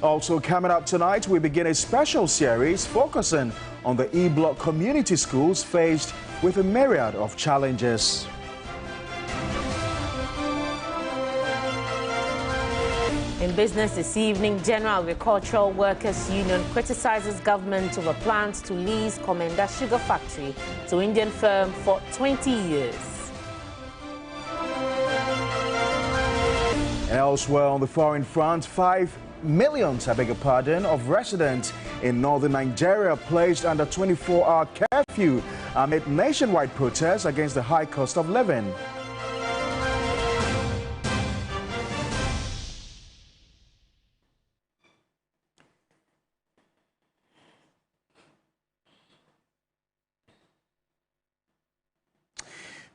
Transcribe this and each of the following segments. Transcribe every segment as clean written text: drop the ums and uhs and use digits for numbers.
Also coming up tonight, we begin a special series focusing on the E-Block community schools faced with a myriad of challenges. In business this evening, General Agricultural Workers Union criticizes government over plans to lease Komenda Sugar Factory to Indian firm for 20 years. And elsewhere on the foreign front, 5 million, of residents in northern Nigeria placed under 24-hour curfew amid nationwide protests against the high cost of living.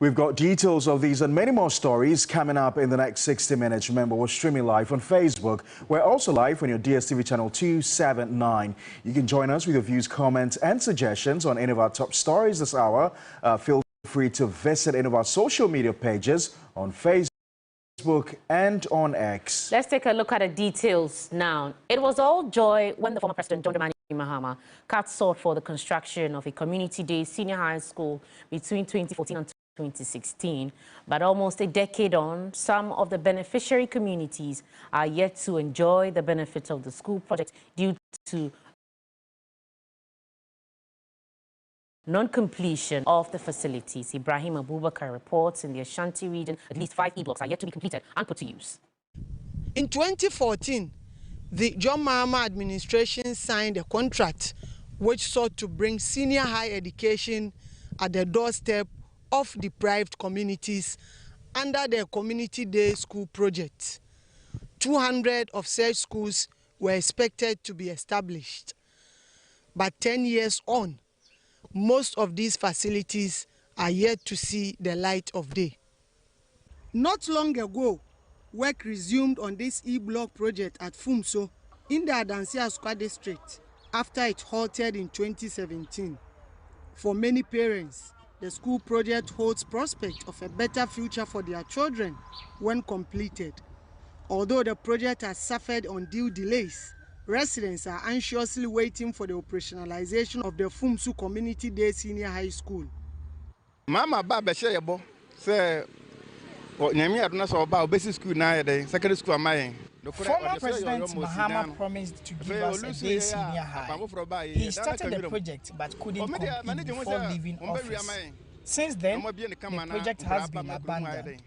We've got details of these and many more stories coming up in the next 60 minutes. Remember, we're streaming live on Facebook. We're also live on your DSTV channel 279. You can join us with your views, comments and suggestions on any of our top stories this hour. Feel free to visit any of our social media pages on Facebook and on X. Let's take a look at the details now. It was all joy when the former President John Dramani Mahama cut short for the construction of a community-day senior high school between 2014 and 2016, but almost a decade on, some of the beneficiary communities are yet to enjoy the benefits of the school project due to non-completion of the facilities. Ibrahim Abubakar reports in the Ashanti region, at least 5 E-blocks are yet to be completed and put to use. In 2014, the John Mahama administration signed a contract which sought to bring senior high education at the doorstep of deprived communities under the Community Day School project. 200 of such schools were expected to be established. But 10 years on, most of these facilities are yet to see the light of day. Not long ago, work resumed on this E-Block project at Fumso in the Adansia Square district after it halted in 2017. For many parents, the school project holds prospect of a better future for their children when completed. Although the project has suffered undue delays, residents are anxiously waiting for the operationalization of the Fumsu Community Day Senior High School. Mama Baba Shayabo say Nyami aduna so ba basic school na yede secondary school amaye. Former President Mahama promised to give us a day senior high. He started the project but couldn't complete before leaving office. Since then, the project has been abandoned.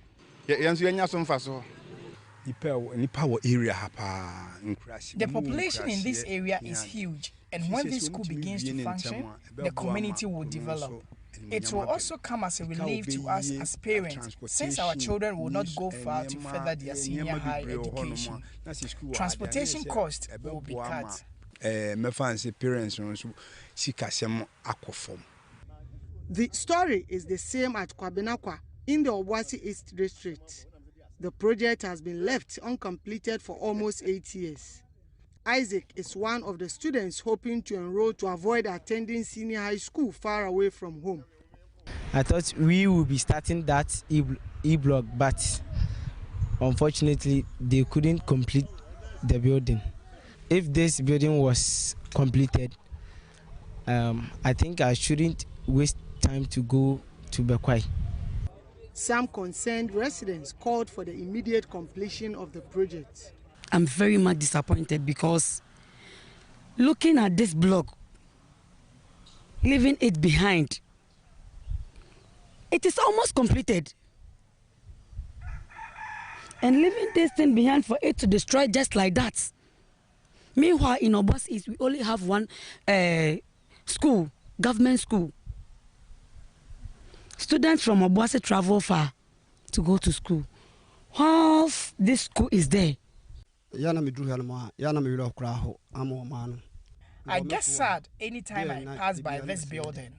The population in this area is huge, and when this school begins to function, the community will develop. It will also come as a relief to us as parents, since our children will not go far to further their senior high education. Transportation costs will be cut. The story is the same at Kwabenakwa in the Obuasi East District. The project has been left uncompleted for almost 8 years. Isaac is one of the students hoping to enroll to avoid attending senior high school far away from home. I thought we would be starting that E-Block, but unfortunately they couldn't complete the building. If this building was completed, I think I shouldn't waste time to go to Bekwai. Some concerned residents called for the immediate completion of the project. I'm very much disappointed because looking at this block, leaving it behind, it is almost completed. And leaving this thing behind for it to destroy just like that. Meanwhile, in Obas East, we only have one school, government school. Students from Obuasi travel far to go to school. Half this school is there. I get sad anytime I pass by this building.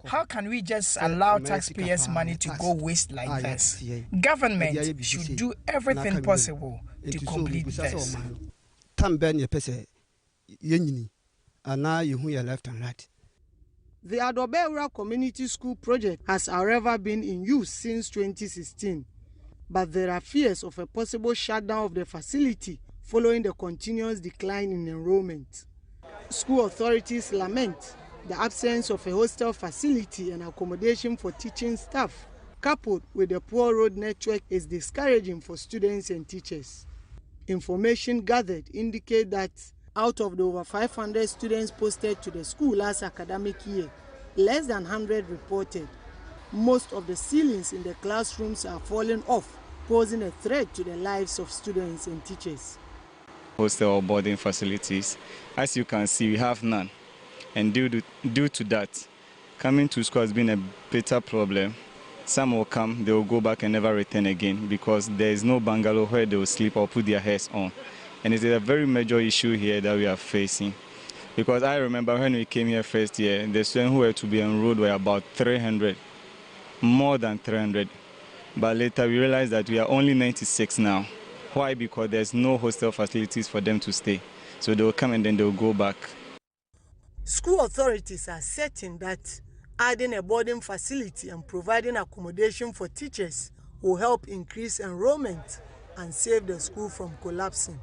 How can we just allow taxpayers' money to go waste like this? Government should do everything possible to complete this. The Adobeura Community School project has, however, been in use since 2016. But there are fears of a possible shutdown of the facility following the continuous decline in enrollment. School authorities lament the absence of a hostel facility and accommodation for teaching staff, coupled with the poor road network, is discouraging for students and teachers. Information gathered indicate that out of the over 500 students posted to the school last academic year, less than 100 reported. Most of the ceilings in the classrooms are falling off, posing a threat to the lives of students and teachers. Hostel or boarding facilities, as you can see, we have none. And due to that, coming to school has been a bitter problem. Some will come, they will go back and never return again because there is no bungalow where they will sleep or put their heads on. And it is a very major issue here that we are facing. Because I remember when we came here first year, the students who were to be enrolled were about 300, more than 300. But later we realized that we are only 96 now. Why? Because there's no hostel facilities for them to stay. So they will come and then they will go back. School authorities are certain that adding a boarding facility and providing accommodation for teachers will help increase enrollment and save the school from collapsing.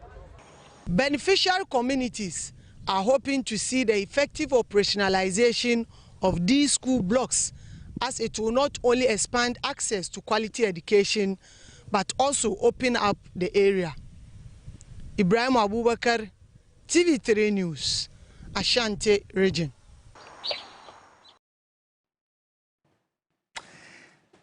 Beneficial communities are hoping to see the effective operationalization of these school blocks, as it will not only expand access to quality education, but also open up the area. Ibrahim Abubakar, TV3 News, Ashanti Region.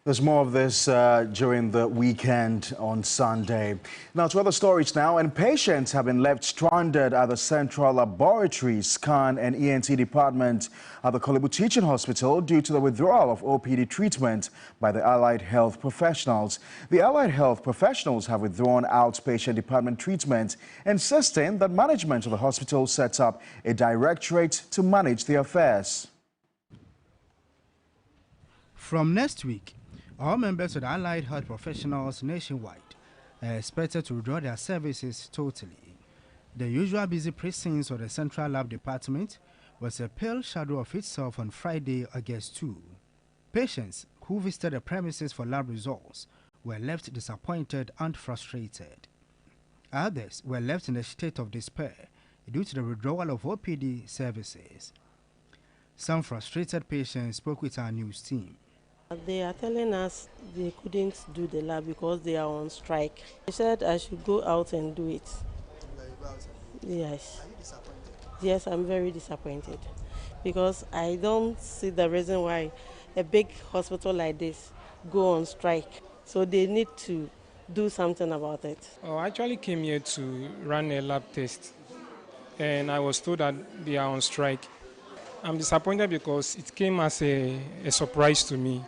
There's more of this during the weekend on Sunday. Now to other stories now, and patients have been left stranded at the Central Laboratory, Scan and ENT department at the Korle Bu Teaching Hospital due to the withdrawal of OPD treatment by the allied health professionals. The allied health professionals have withdrawn outpatient department treatment, insisting that management of the hospital sets up a directorate to manage the affairs. From next week, all members of the allied health professionals nationwide are expected to withdraw their services totally. The usual busy precincts of the Central Lab Department was a pale shadow of itself on Friday, August 2. Patients who visited the premises for lab results were left disappointed and frustrated. Others were left in a state of despair due to the withdrawal of OPD services. Some frustrated patients spoke with our news team. They are telling us they couldn't do the lab because they are on strike. They said I should go out and do it. Yes. Are you disappointed? Yes, I'm very disappointed because I don't see the reason why a big hospital like this go on strike. So they need to do something about it. I actually came here to run a lab test and I was told that they are on strike. I'm disappointed because it came as a surprise to me.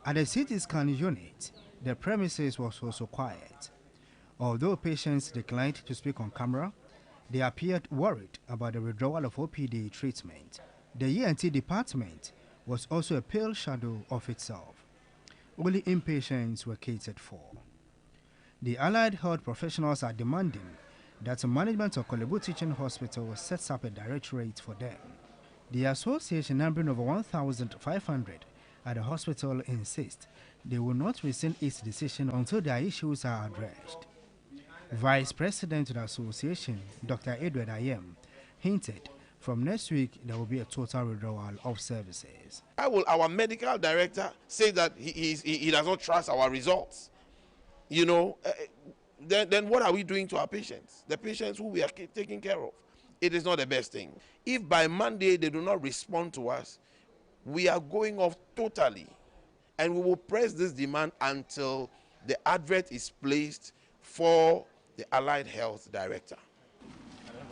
At the CT scan unit, the premises was also quiet. Although patients declined to speak on camera, they appeared worried about the withdrawal of OPD treatment. The ENT department was also a pale shadow of itself. Only inpatients were catered for. The allied health professionals are demanding that the management of Korle Bu Teaching Hospital sets up a directorate for them. The association, numbering over 1,500 at the hospital, insists they will not rescind its decision until their issues are addressed. Vice President of the association, Dr. Edward Ayem, hinted from next week there will be a total withdrawal of services. Why will our medical director say that he does not trust our results? You know, then what are we doing to our patients? The patients who we are taking care of. It is not the best thing. If by Monday they do not respond to us, we are going off totally, and we will press this demand until the advert is placed for the allied health director.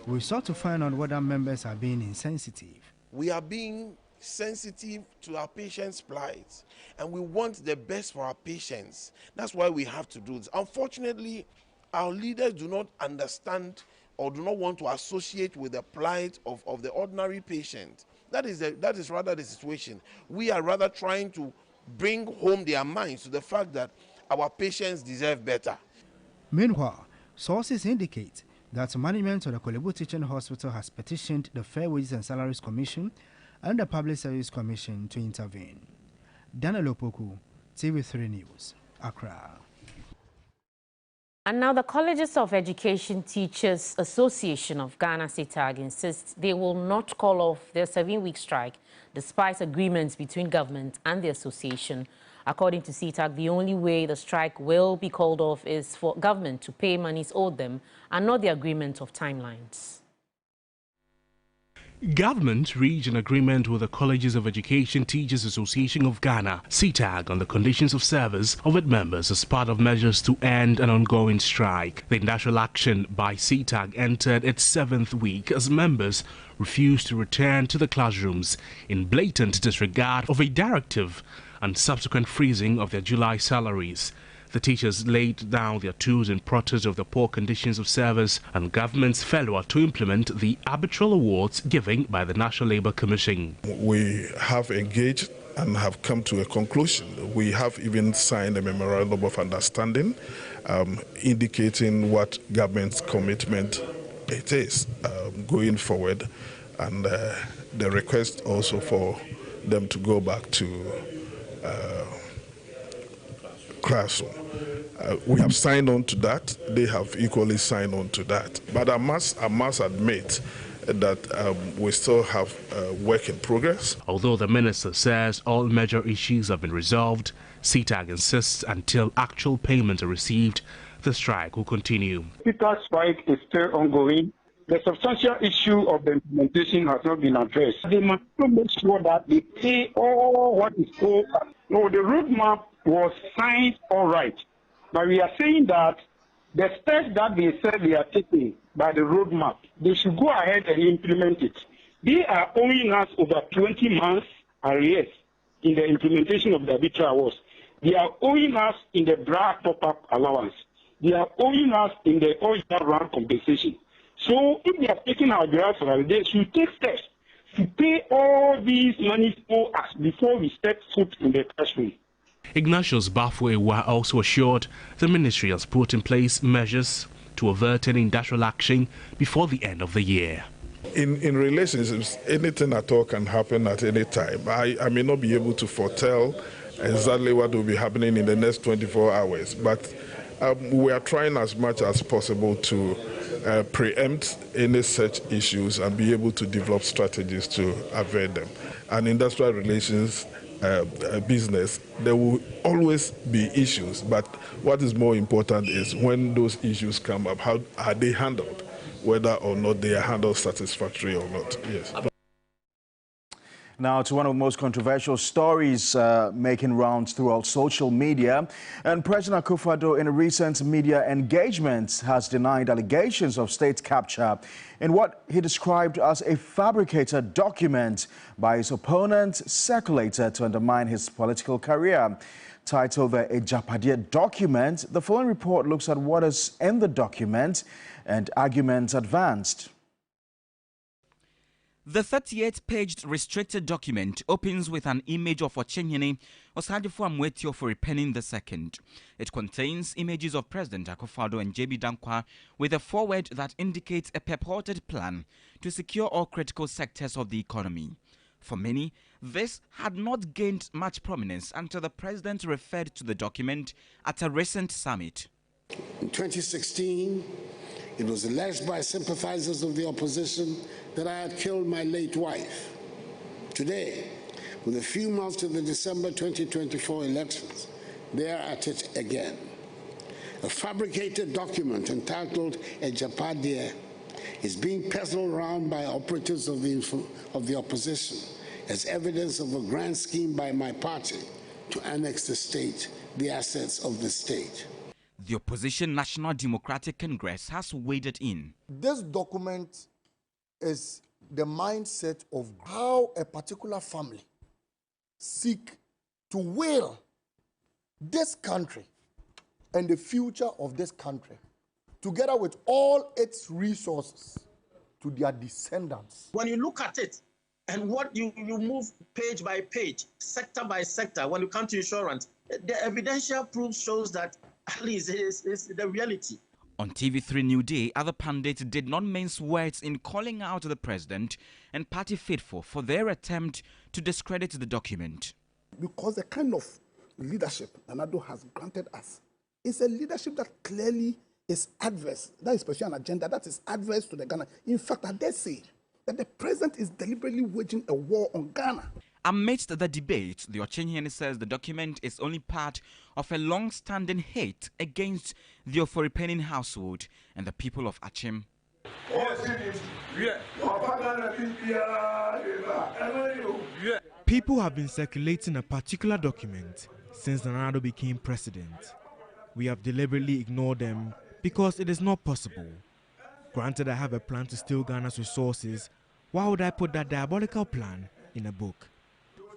We sought to find out whether members are being insensitive. We are being sensitive to our patients' plight, and we want the best for our patients. That's why we have to do this. Unfortunately, our leaders do not understand or do not want to associate with the plight of the ordinary patient. That is rather the situation. We are rather trying to bring home their minds to the fact that our patients deserve better. Meanwhile, sources indicate that management of the Korle Bu Teaching Hospital has petitioned the Fair Wages and Salaries Commission and the Public Service Commission to intervene. Daniel Opoku, TV3 News, Accra. And now the Colleges of Education Teachers Association of Ghana, CETAG, insists they will not call off their 7-week strike despite agreements between government and the association. According to CETAG, the only way the strike will be called off is for government to pay monies owed them and not the agreement of timelines. Government reached an agreement with the Colleges of Education Teachers Association of Ghana, CETAG, on the conditions of service of its members as part of measures to end an ongoing strike. The industrial action by CETAG entered its 7th week as members refused to return to the classrooms in blatant disregard of a directive and subsequent freezing of their July salaries. The teachers laid down their tools in protest of the poor conditions of service and government's failure to implement the arbitral awards given by the National Labour Commission. We have engaged and have come to a conclusion. We have even signed a memorandum of understanding indicating what government's commitment it is going forward, and the request also for them to go back to classroom. We have signed on to that. They have equally signed on to that. But I must admit that we still have work in progress. Although the minister says all major issues have been resolved, CETAG insists until actual payments are received, the strike will continue. CETAG strike is still ongoing. The substantial issue of the implementation has not been addressed. They must make sure that they pay all what is owed. No, the roadmap was signed all right, but we are saying that the steps that they said they are taking by the roadmap, they should go ahead and implement it. They are owing us over 20 months arrears in the implementation of the arbitral awards. They are owing us in the bra top-up allowance. They are owing us in the all-year round compensation. So if they are taking our grants, they should take steps to pay all these monies owed us before we step foot in the classroom. Ignatius Bafuewa also assured the ministry has put in place measures to avert any industrial action before the end of the year. In relationships, anything at all can happen at any time. I may not be able to foretell exactly what will be happening in the next 24 hours, but we are trying as much as possible to preempt any such issues and be able to develop strategies to avert them. And industrial relations business, there will always be issues, but what is more important is when those issues come up, how are they handled, whether or not they are handled satisfactorily or not. Yes. Now to one of the most controversial stories making rounds throughout social media. And President Akufo-Addo, in a recent media engagement, has denied allegations of state capture in what he described as a fabricated document by his opponent, circulated to undermine his political career. Titled the Ejapade document, the following report looks at what is in the document and arguments advanced. The 38-page restricted document opens with an image of Ochenyene Osadifo Amwetio for repenning II. It contains images of President Akufo-Addo and JB Dankwa with a foreword that indicates a purported plan to secure all critical sectors of the economy. For many, this had not gained much prominence until the president referred to the document at a recent summit. In 2016, it was alleged by sympathizers of the opposition that I had killed my late wife. Today, with a few months to the December 2024 elections, they are at it again. A fabricated document entitled Ejapade is being peddled around by operatives of the opposition as evidence of a grand scheme by my party to annex the state, the assets of the state. The opposition National Democratic Congress has waded in. This document is the mindset of how a particular family seek to will this country and the future of this country, together with all its resources, to their descendants. When you look at it and what you move page by page, sector by sector, when you come to insurance, the evidential proof shows that at least is the reality. On TV3 New Day, other pundits did not mince words in calling out the president and party faithful for their attempt to discredit the document. Because the kind of leadership Nano has granted us is a leadership that clearly is adverse. That is pursuing an agenda that is adverse to the Ghana. In fact, I dare say that the president is deliberately waging a war on Ghana. Amidst the debate, the Ochenhene says the document is only part of a long-standing hate against the Oforipenin household and the people of Achim. People have been circulating a particular document since Nano became president. We have deliberately ignored them because it is not possible. Granted, I have a plan to steal Ghana's resources. Why would I put that diabolical plan in a book?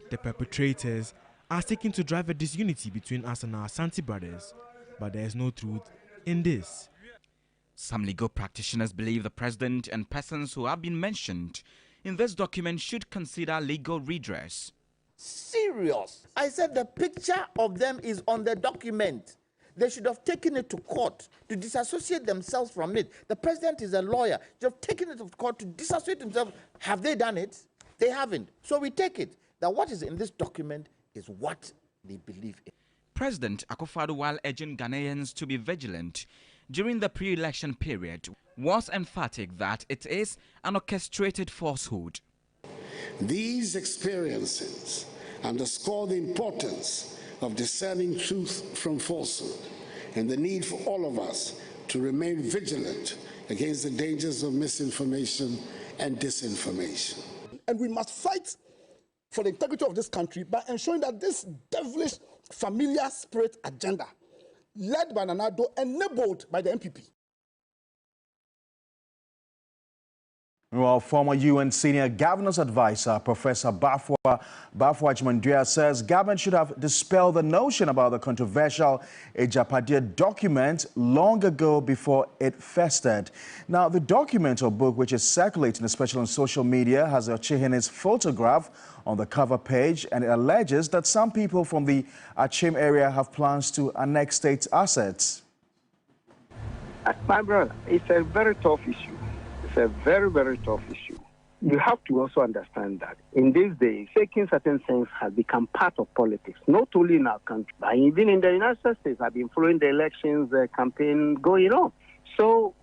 The perpetrators are seeking to drive a disunity between us and our Santi brothers, but there is no truth in this. Some legal practitioners believe the president and persons who have been mentioned in this document should consider legal redress. Serious. I said the picture of them is on the document. They should have taken it to court to disassociate themselves from it. The president is a lawyer. They have taken it to court to disassociate themselves. Have they done it? They haven't. So we take it that what is in this document is what they believe in. President Akufo-Addo, while urging Ghanaians to be vigilant during the pre-election period, was emphatic that it is an orchestrated falsehood. These experiences underscore the importance of discerning truth from falsehood and the need for all of us to remain vigilant against the dangers of misinformation and disinformation. And we must fight for the integrity of this country by ensuring that this devilish familiar spirit agenda, led by Nano, enabled by the MPP. Well, former UN Senior Governor's Advisor, Professor Baa Maase, says government should have dispelled the notion about the controversial Ejapade document long ago before it festered. Now, the document or book, which is circulating, especially on social media, has a Ochehene's photograph on the cover page, and it alleges that some people from the Achim area have plans to annex state assets. My brother, it's a very tough issue. It's a very, very tough issue. You have to also understand that in these days, taking certain things has become part of politics, not only in our country, but even in the United States. I've been following the elections, the campaign going on. So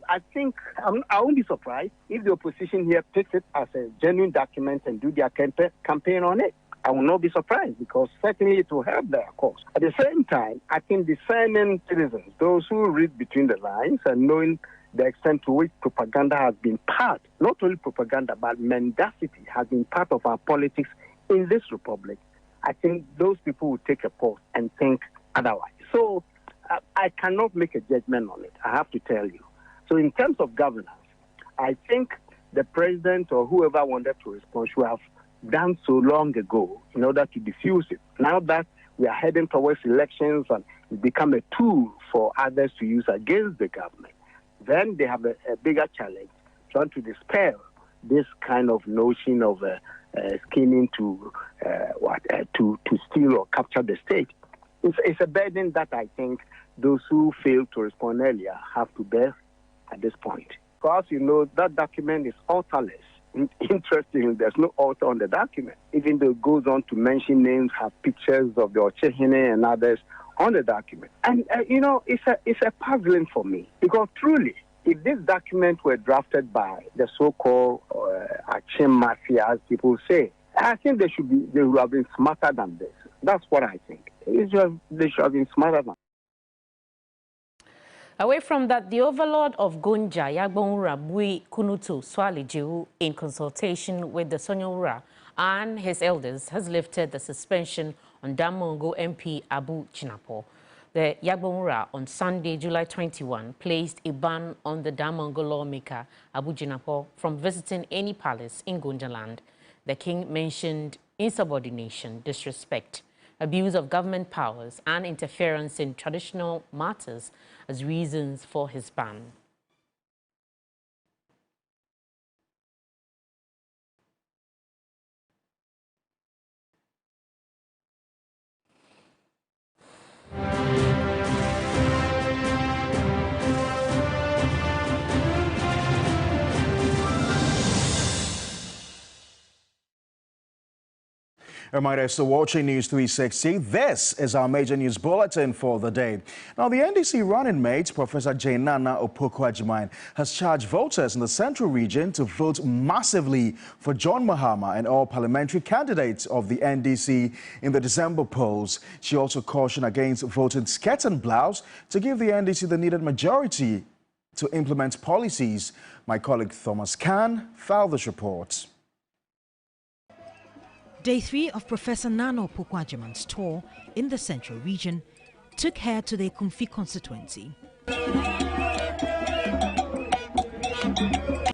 I think I won't be surprised if the opposition here takes it as a genuine document and do their campaign on it. I will not be surprised because certainly it will help their cause. At the same time, I think discerning citizens, those who read between the lines and knowing the extent to which propaganda has been part, not only propaganda, but mendacity has been part of our politics in this republic, I think those people will take a pause and think otherwise. So I cannot make a judgment on it, I have to tell you. So in terms of governance, I think the president or whoever wanted to respond should have done so long ago in order to diffuse it. Now that we are heading towards elections and it become a tool for others to use against the government, then they have a bigger challenge trying to dispel this kind of notion of scheming to steal or capture the state. It's a burden that I think those who failed to respond earlier have to bear at this point. Because, you know, that document is authorless. Interestingly, there's no author on the document, even though it goes on to mention names, have pictures of the Ochenhene and others on the document. And, you know, it's a puzzling for me, because truly, if this document were drafted by the so-called Achim Mafia, as people say, I think they would have been smarter than this. That's what I think. They should have been smarter than. Away from that, the overlord of Gonja, Yagbonura Bui Kunutu Swalijiu, in consultation with the Sonyora and his elders, has lifted the suspension on Damongo MP Abu Chinapo. The Yagbonura on Sunday, July 21, placed a ban on the Damongo lawmaker Abu Chinapo from visiting any palace in Gonja land. The king mentioned insubordination, disrespect, abuse of government powers, and interference in traditional matters as reasons for his ban. Reminder, still watching News 360. This is our major news bulletin for the day. Now, the NDC running mate, Professor Nano has charged voters in the central region to vote massively for John Mahama and all parliamentary candidates of the NDC in the December polls. She also cautioned against voting skirt and blouse to give the NDC the needed majority to implement policies. My colleague Thomas Khan filed this report. Day 3 of Professor Nano Pukwajiman's tour in the central region took her to the Kumfi constituency.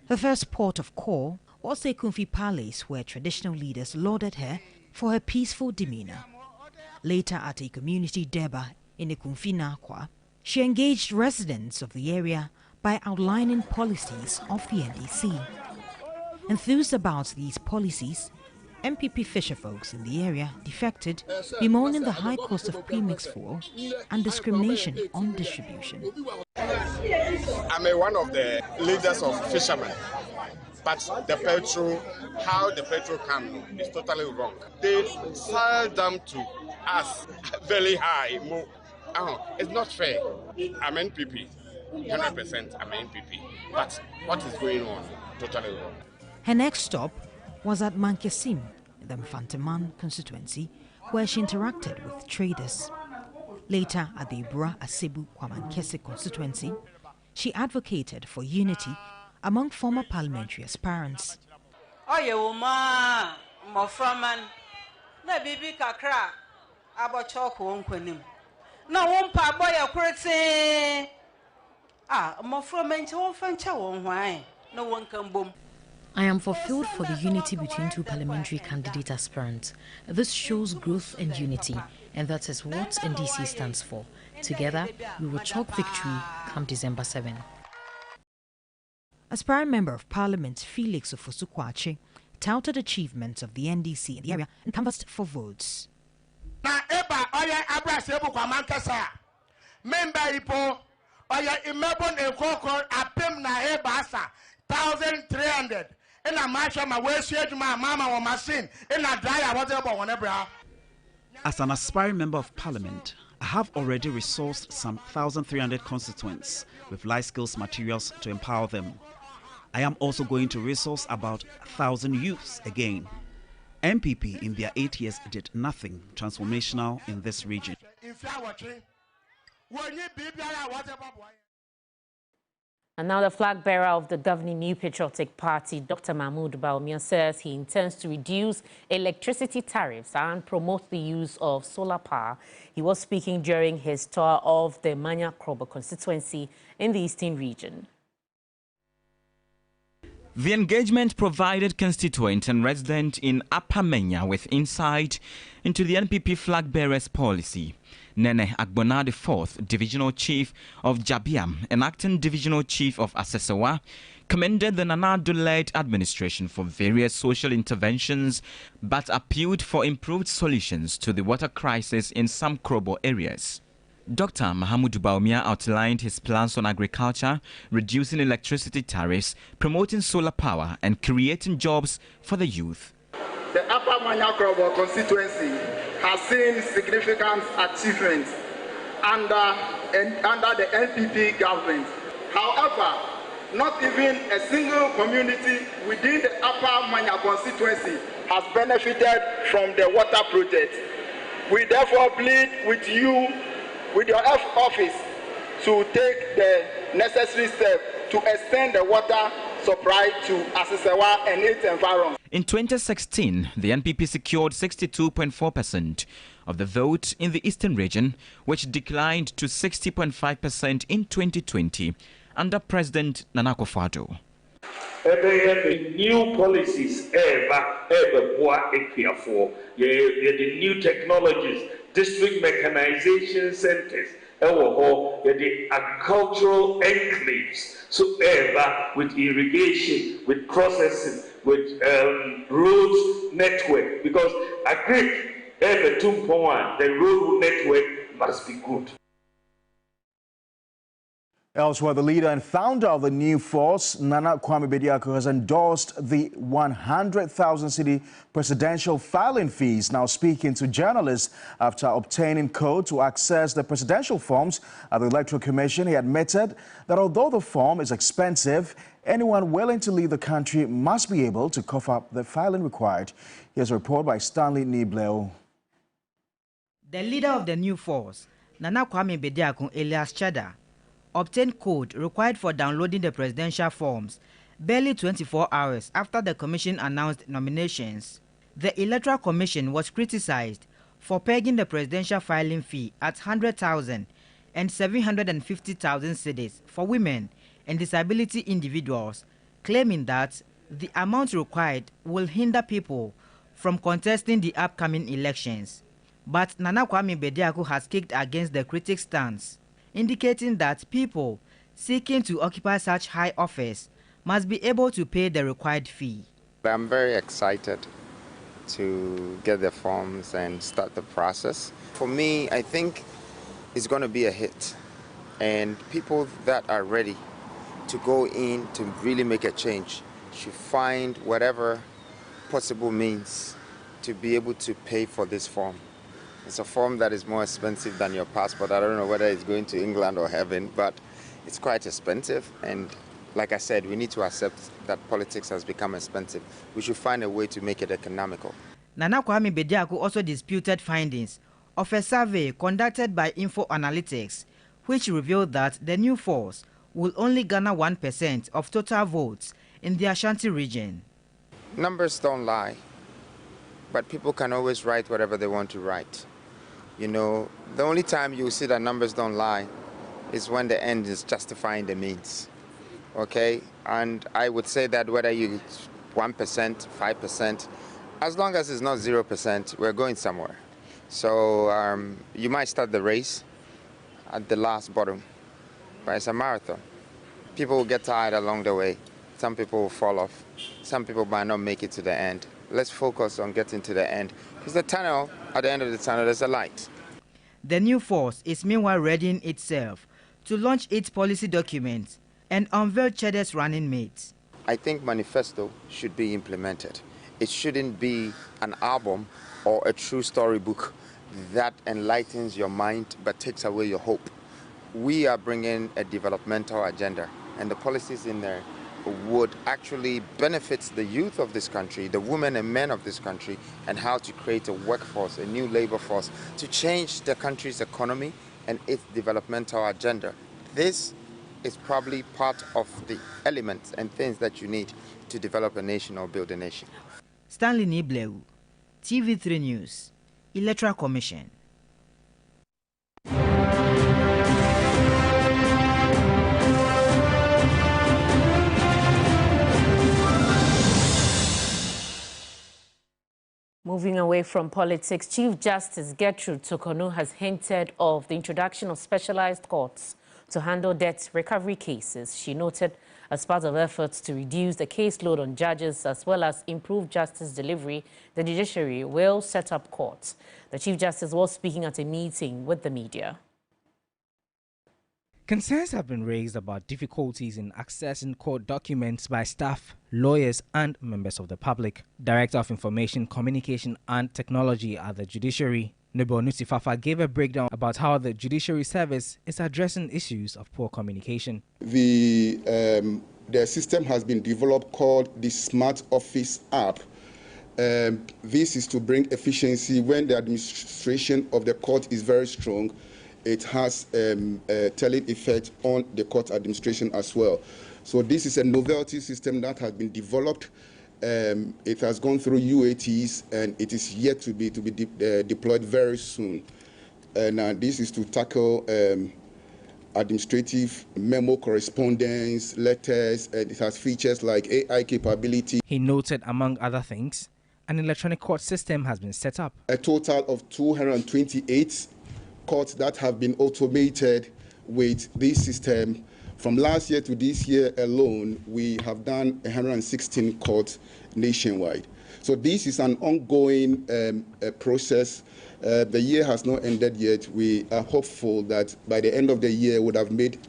Her first port of call was the Kumfi Palace, where traditional leaders lauded her for her peaceful demeanor. Later, at a community deba in the Kumfi Nakwa, she engaged residents of the area by outlining policies of the NDC. Enthused about these policies, MPP fisherfolks in the area defected, bemoaning the high cost of premixed fuel and discrimination on distribution. I'm one of the leaders of fishermen, but the petrol, how the petrol comes is totally wrong. They sell them to us very high. It's not fair. I'm NPP, 100% I'm NPP, but what is going on? Totally wrong. Her next stop was at Mankesim, the Mfanteman constituency, where she interacted with traders. Later, at the Bra Asebu Kwamankese constituency, she advocated for unity among former parliamentary aspirants. I am fulfilled for the unity between two parliamentary candidate aspirants. This shows growth and unity, and that is what NDC stands for. Together, we will chalk victory come December 7. Aspiring Member of Parliament Felix Ofosu-Kwakye touted achievements of the NDC in the area and canvassed for votes. As an aspiring Member of Parliament, I have already resourced some 1,300 constituents with life skills materials to empower them. I am also going to resource about 1,000 youths again. MPP in their 8 years did nothing transformational in this region. And now the flag bearer of the governing New Patriotic Party, Dr. Mahamudu Bawku, says he intends to reduce electricity tariffs and promote the use of solar power. He was speaking during his tour of the Manya Krobo constituency in the eastern region. The engagement provided constituent and resident in Upper Manya with insight into the NPP flag bearers policy. Nene Agbona IV, Divisional Chief of Jabiam and Acting Divisional Chief of Asesewa, commended the Nana-led administration for various social interventions but appealed for improved solutions to the water crisis in some Krobo areas. Dr. Mahamudu Bawku outlined his plans on agriculture, reducing electricity tariffs, promoting solar power and creating jobs for the youth. The Upper Manya Krobo constituency has seen significant achievements under the NPP government. However, not even a single community within the Upper Manya constituency has benefited from the water project. We therefore plead with you, with your office, to take the necessary steps to extend the water supply to Asesewa and its environs. In 2016, the NPP secured 62.4% of the vote in the eastern region, which declined to 60.5% in 2020 under President Nana Akufo-Addo. The new policies, the new technologies, district mechanization centers, the agricultural enclaves, so with irrigation, with processing, with roads network, because the road network must be good. Elsewhere, the leader and founder of the new force, Nana Kwame Bediako, has endorsed the 100,000 cedi presidential filing fees. Now speaking to journalists after obtaining code to access the presidential forms at the Electoral Commission, he admitted that although the form is expensive, anyone willing to leave the country must be able to cough up the filing required. Here's a report by Stanley Nibleo. The leader of the new force, Nana Kwame Bediako Elias Chada, obtained code required for downloading the presidential forms barely 24 hours after the commission announced nominations. The Electoral Commission was criticized for pegging the presidential filing fee at 100,000 and 750,000 cedis for women and disability individuals, claiming that the amount required will hinder people from contesting the upcoming elections. But Nana Kwame Bediako has kicked against the critics' stance, indicating that people seeking to occupy such high office must be able to pay the required fee. I'm very excited to get the forms and start the process. For me, I think it's going to be a hit, and people that are ready to go in to really make a change should find whatever possible means to be able to pay for this form. It's a form that is more expensive than your passport. I don't know whether it's going to England or heaven, but it's quite expensive. And like I said, we need to accept that politics has become expensive. We should find a way to make it economical. Nana Kwame Bediako also disputed findings of a survey conducted by Info Analytics, which revealed that the new force will only garner 1% of total votes in the Ashanti region. Numbers don't lie, but people can always write whatever they want to write. You know, the only time you see that numbers don't lie is when the end is justifying the means. Okay? And I would say that whether you 1%, 5%, as long as it's not 0%, we're going somewhere. So you might start the race at the last bottom, but it's a marathon. People will get tired along the way. Some people will fall off. Some people might not make it to the end. Let's focus on getting to the end. Because the tunnel, at the end of the tunnel, there's a light. The new force is meanwhile readying itself to launch its policy documents and unveil Chada's running mates. I think manifesto should be implemented. It shouldn't be an album or a true storybook that enlightens your mind but takes away your hope. We are bringing a developmental agenda, and the policies in there would actually benefit the youth of this country, the women and men of this country, and how to create a workforce, a new labor force, to change the country's economy and its developmental agenda. This is probably part of the elements and things that you need to develop a nation or build a nation. Stanley Nibleu, TV3 News, Electoral Commission. Moving away from politics, Chief Justice Gertrude Tokonu has hinted of the introduction of specialized courts to handle debt recovery cases. She noted, as part of efforts to reduce the caseload on judges as well as improve justice delivery, the judiciary will set up courts. The Chief Justice was speaking at a meeting with the media. Concerns have been raised about difficulties in accessing court documents by staff, lawyers and members of the public. Director of Information, Communication and Technology at the Judiciary, Nebo Nutifafa, gave a breakdown about how the Judiciary Service is addressing issues of poor communication. The system has been developed called the Smart Office app. This is to bring efficiency when the administration of the court is very strong. It has a telling effect on the court administration as well. So this is a novelty system that has been developed. It has gone through UATs and it is yet to be deployed very soon. And this is to tackle administrative memo correspondence, letters, and it has features like AI capability. He noted, among other things, an electronic court system has been set up. A total of 228 courts that have been automated with this system. From last year to this year alone, we have done 116 courts nationwide. So this is an ongoing process. The year has not ended yet. We are hopeful that by the end of the year, we would have made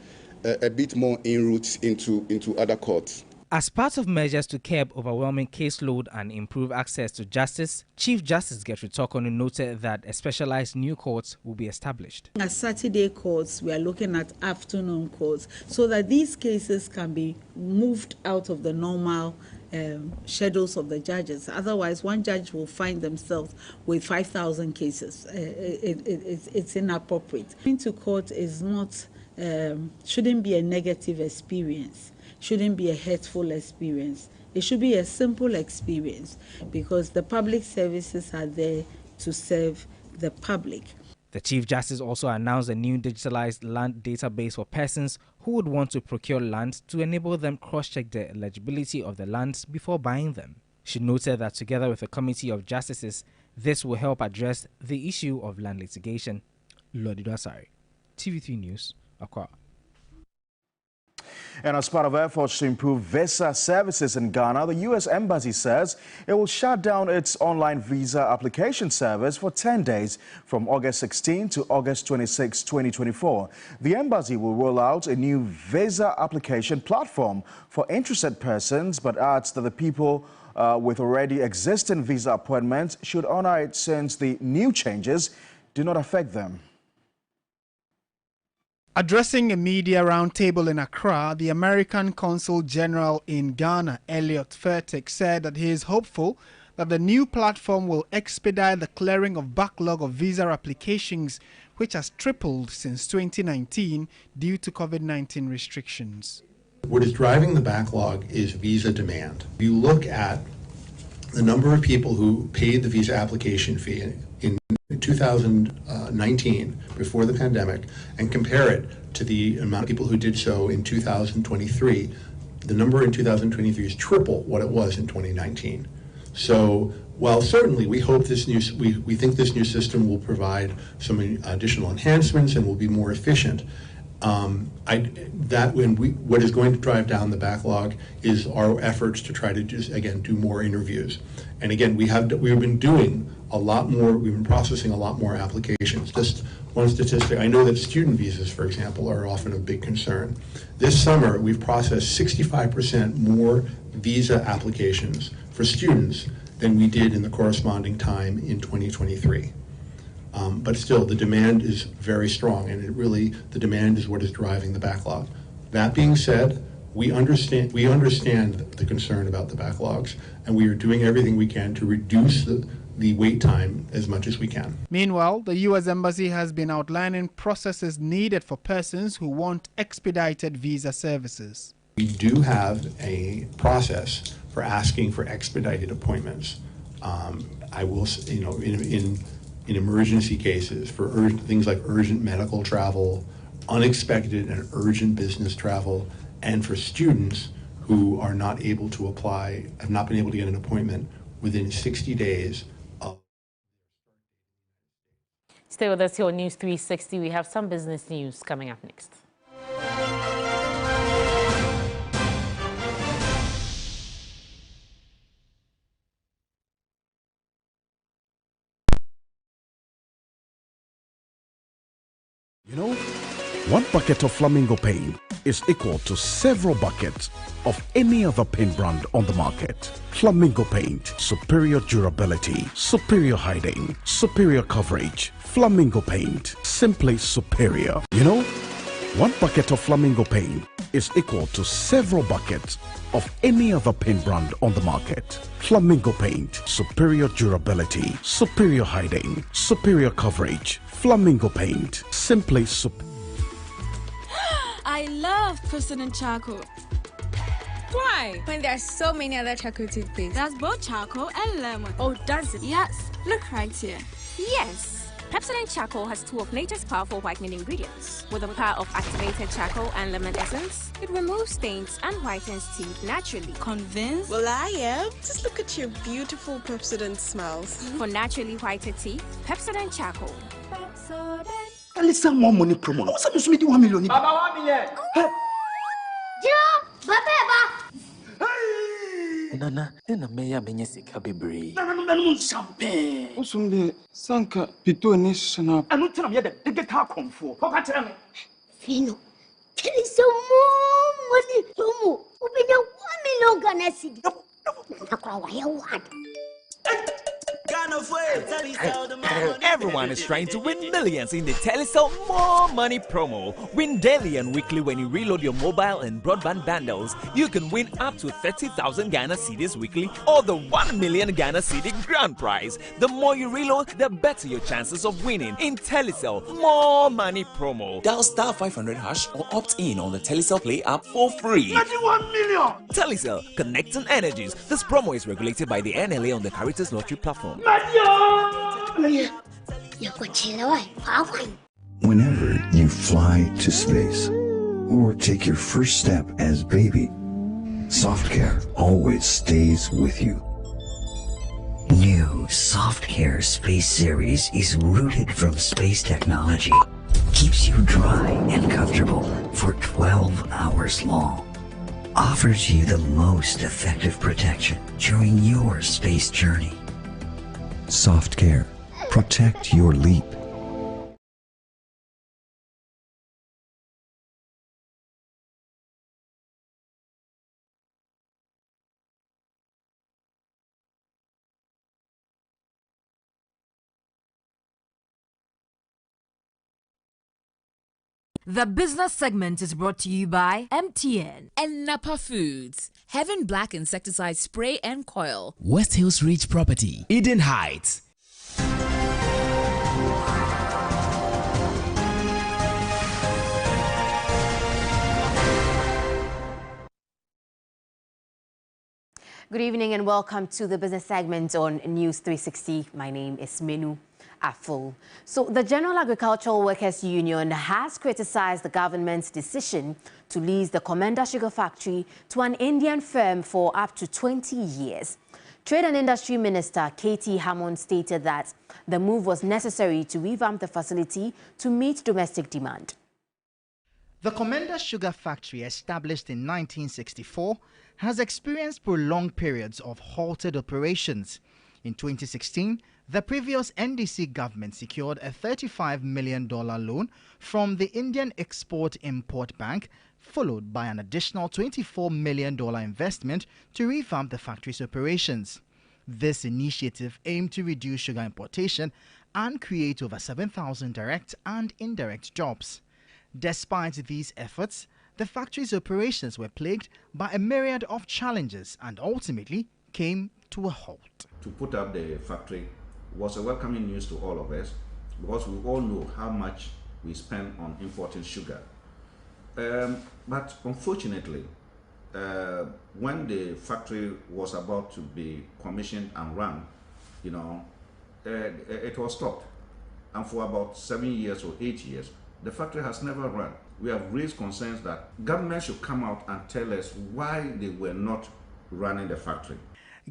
a bit more inroads into other courts. As part of measures to curb overwhelming caseload and improve access to justice, Chief Justice Gertrude Tokonu noted that a specialized new court will be established. As Saturday courts, we are looking at afternoon courts so that these cases can be moved out of the normal schedules of the judges. Otherwise, one judge will find themselves with 5,000 cases. It's inappropriate. Going to court is not, shouldn't be a negative experience. Shouldn't be a hurtful experience. It should be a simple experience because the public services are there to serve the public. The Chief Justice also announced a new digitalized land database for persons who would want to procure land to enable them cross-check the eligibility of the lands before buying them. She noted that together with a committee of justices, this will help address the issue of land litigation. Mahamudu Bawku, TV3 News, Accra. And as part of efforts to improve visa services in Ghana, the U.S. Embassy says it will shut down its online visa application service for 10 days from August 16 to August 26, 2024. The embassy will roll out a new visa application platform for interested persons, but adds that the people with already existing visa appointments should honor it since the new changes do not affect them. Addressing a media roundtable in Accra, the American Consul General in Ghana, Elliot Fertig, said that he is hopeful that the new platform will expedite the clearing of backlog of visa applications, which has tripled since 2019 due to COVID-19 restrictions. What is driving the backlog is visa demand. If you look at the number of people who paid the visa application fee in 2019, before the pandemic, and compare it to the amount of people who did so in 2023, the number in 2023 is triple what it was in 2019. So while certainly we hope this new, we think this new system will provide some additional enhancements and will be more efficient, what is going to drive down the backlog is our efforts to try to just, again, do more interviews. And again, we've been doing a lot more, we've been processing a lot more applications. Just one statistic, I know that student visas, for example, are often a big concern. This summer, we've processed 65% more visa applications for students than we did in the corresponding time in 2023. But still, the demand is very strong, and the demand is what is driving the backlog. That being said, we understand the concern about the backlogs, and we are doing everything we can to reduce the wait time as much as we can. Meanwhile, the U.S. Embassy has been outlining processes needed for persons who want expedited visa services. We do have a process for asking for expedited appointments. I will, in emergency cases, for things like urgent medical travel, unexpected and urgent business travel, and for students who are not able to apply, have not been able to get an appointment within 60 days. Stay with us here on News 360. We have some business news coming up next. You know, one bucket of Flamingo paint is equal to several buckets of any other paint brand on the market. Flamingo paint, superior durability, superior hiding, superior coverage. Flamingo paint, simply superior. You know, one bucket of Flamingo paint is equal to several buckets of any other paint brand on the market. Flamingo paint, superior durability, superior hiding, superior coverage. Flamingo paint, simply superior. I love President Charcoal. Why? When there are so many other charcoal toothpaste. That's both charcoal and lemon. Oh, does it? Yes. Look right here. Yes. Pepsodent Charcoal has two of nature's powerful whitening ingredients. With the power of activated charcoal and lemon essence, it removes stains and whitens teeth naturally. Convinced? Well, I am. Just look at your beautiful Pepsodent smiles. For naturally whiter teeth, Pepsodent Charcoal. Pepsodent. Alisa more money promo. What's up, Miss 1 million? Baba 1 million. Nana, then a mayor menyesika bebre. Nana, champagne. Usumbe, Sanka, Pito, Nation. I don't tell me that they get her come for. Fino, Tell us some more money. Tomo, open your 1 million Ghana cedi. Everyone is trying to win millions in the Telecel More Money promo. Win daily and weekly when you reload your mobile and broadband bundles. You can win up to 30,000 Ghana cedis weekly or the 1 million Ghana cedi grand prize. The more you reload, the better your chances of winning in Telecel More Money promo. Dial *500# or opt in on the Telecel Play app for free. 91 million! Telecel, connecting energies. This promo is regulated by the NLA on the Caritas Lottery platform. Whenever you fly to space or take your first step as baby, Soft Care always stays with you. New Soft Care Space Series is rooted from space technology. Keeps you dry and comfortable for 12 hours long. Offers you the most effective protection during your space journey. Soft Care. Protect your leap. The business segment is brought to you by MTN and Napa Foods, Heaven Black Insecticide Spray and Coil, West Hills Ridge Property, Eden Heights. Good evening and welcome to the business segment on News 360. My name is Menu Aful. So the General Agricultural Workers Union has criticized the government's decision to lease the Commander Sugar Factory to an Indian firm for up to 20 years. Trade and Industry Minister Katie Hammond stated that the move was necessary to revamp the facility to meet domestic demand. The Commander Sugar Factory, established in 1964, has experienced prolonged periods of halted operations. In 2016, the previous NDC government secured a $35 million loan from the Indian Export-Import Bank, followed by an additional $24 million investment to revamp the factory's operations. This initiative aimed to reduce sugar importation and create over 7,000 direct and indirect jobs. Despite these efforts, the factory's operations were plagued by a myriad of challenges and ultimately came to a halt. To put up the factory was a welcoming news to all of us because we all know how much we spend on importing sugar. But unfortunately, when the factory was about to be commissioned and run, it was stopped. And for about 7 years or 8 years, the factory has never run. We have raised concerns that government should come out and tell us why they were not running the factory.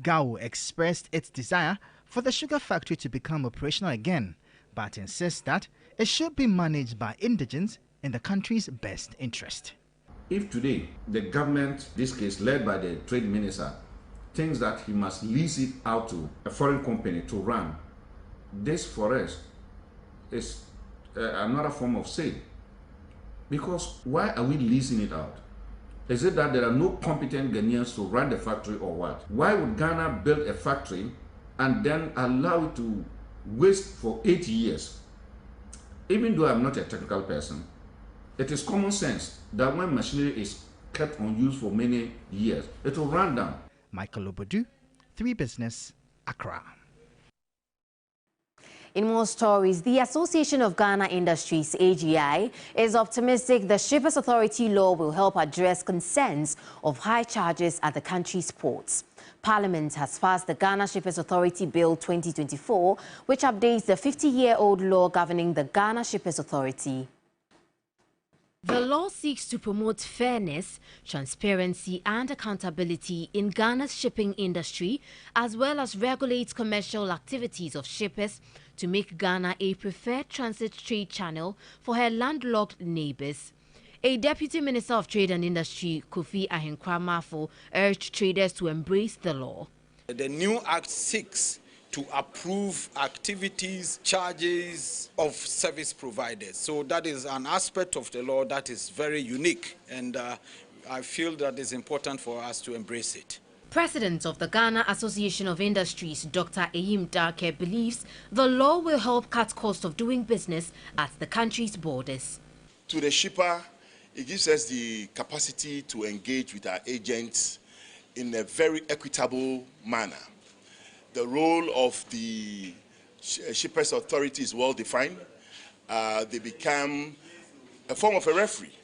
GAO expressed its desire for the sugar factory to become operational again, but insists that it should be managed by indigents in the country's best interest. If today the government, this case led by the trade minister, thinks that he must lease it out to a foreign company to run, this for us is another form of sale. Because why are we leasing it out? Is it that there are no competent Ghanaians to run the factory or what? Why would Ghana build a factory and then allow it to waste for 8 years? Even though I'm not a technical person, it is common sense that when machinery is kept on use for many years, it will run down. Michael Obodu, 3 Business, Accra. In more stories, the Association of Ghana Industries, AGI, is optimistic the Shippers Authority law will help address concerns of high charges at the country's ports. Parliament has passed the Ghana Shippers Authority Bill 2024, which updates the 50-year-old law governing the Ghana Shippers Authority. The law seeks to promote fairness, transparency and accountability in Ghana's shipping industry, as well as regulate commercial activities of shippers to make Ghana a preferred transit trade channel for her landlocked neighbors. A Deputy Minister of Trade and Industry, Kofi Ahenkwamafo, urged traders to embrace the law. The new act seeks to approve activities, charges of service providers. So that is an aspect of the law that is very unique, and I feel that it's important for us to embrace it. President of the Ghana Association of Industries, Dr. Eyim Darke, believes the law will help cut cost of doing business at the country's borders. To the shipper, it gives us the capacity to engage with our agents in a very equitable manner. The role of the shippers authority is well defined. They become a form of a referee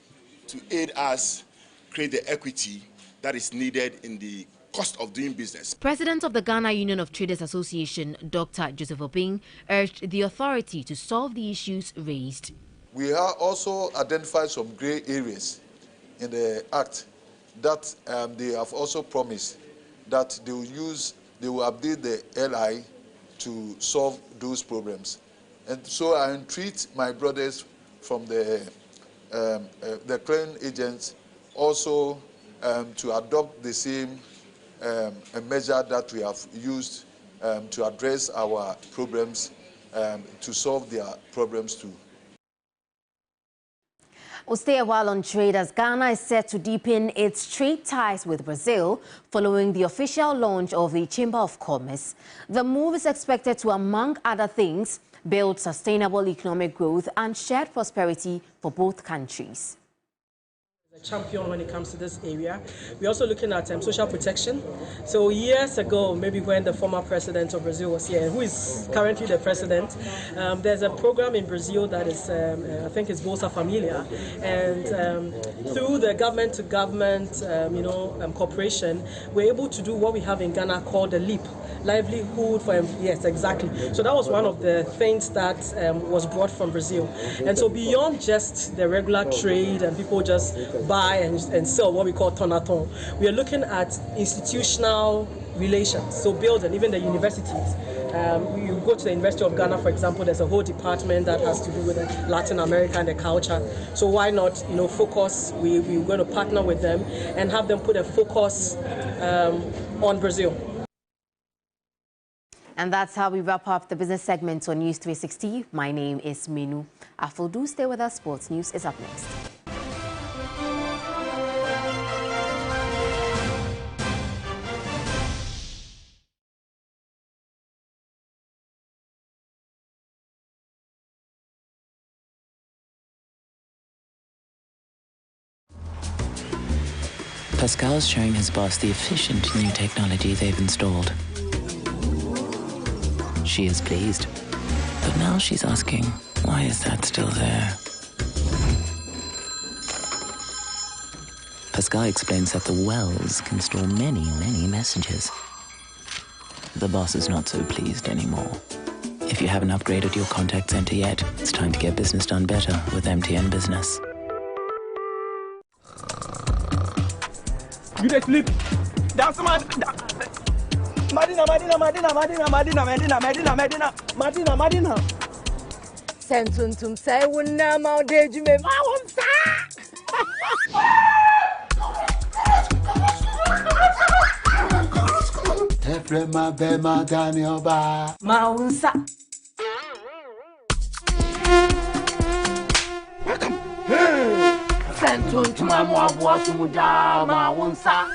to aid us create the equity that is needed in the cost of doing business. President of the Ghana Union of Traders Association, Dr. Joseph Obing, urged the authority to solve the issues raised. We have also identified some grey areas in the Act that they have also promised that they will update the LI to solve those problems. And so I entreat my brothers from the clearing agents also to adopt the same a measure that we have used to address our problems, to solve their problems too. We'll stay a while on trade as Ghana is set to deepen its trade ties with Brazil following the official launch of the Chamber of Commerce. The move is expected to, among other things, build sustainable economic growth and shared prosperity for both countries. A champion when it comes to this area. We're also looking at social protection. So years ago, maybe when the former president of Brazil was here, who is currently the president, there's a program in Brazil that is, I think it's Bolsa Familia, and through the government-to-government, cooperation, we're able to do what we have in Ghana called the LEAP, livelihood for, yes, exactly. So that was one of the things that was brought from Brazil. And so beyond just the regular trade and people just buy and sell what we call ton-a-ton, we are looking at institutional relations, so building even the universities. You go to the University of Ghana, for example, there's a whole department that has to do with Latin America and the culture. So why not, focus? We're going to partner with them and have them put a focus on Brazil. And that's how we wrap up the business segment on News 360. My name is Minu. After do stay with us. Sports News is up next. Pascal's showing his boss the efficient new technology they've installed. She is pleased, but now she's asking, why is that still there? Pascal explains that the wells can store many, many messages. The boss is not so pleased anymore. If you haven't upgraded your contact center yet, it's time to get business done better with MTN Business. You sleep. Dance, man. Madina. Sentuntum say wunna ma deju me ma wonsa. Efrema be ma Daniel ba. Ma wonsa. Sentuntum ma bua sumuda ma wonsa.